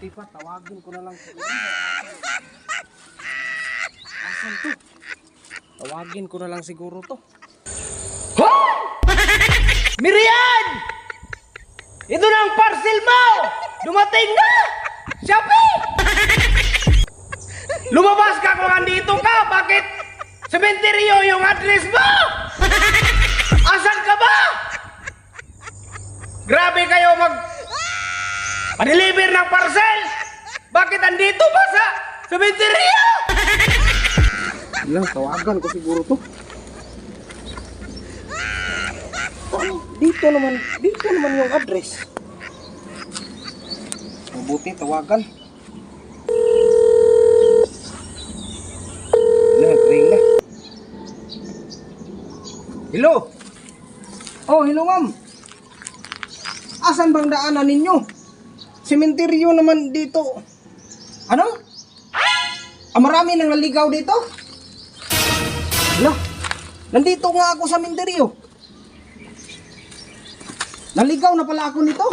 Mabuti pa, tawagin ko na lang siguro. Asan to? Tawagin ko na lang siguro to. Hoy! Miriam! Ito na ang parcel mo! Dumating na! Shopee! Lumabas ka kung andito ka! Bakit? Sementeryo yung address mo! Asan ka ba? Grabe kayo pa-deliver ng parcel! Bakit andito ba sa sementeryo? Ilang tawagan ko siguro to. Dito naman yung address. Mabuti tawagan. Nag-ring na. Hello? Oh, hello ma'am. Asan bang daanan ninyo? Sementeryo naman dito. Ano? Marami nang naligaw dito? Hala, nandito nga ako sa sementeryo. Naligaw na pala ako nito.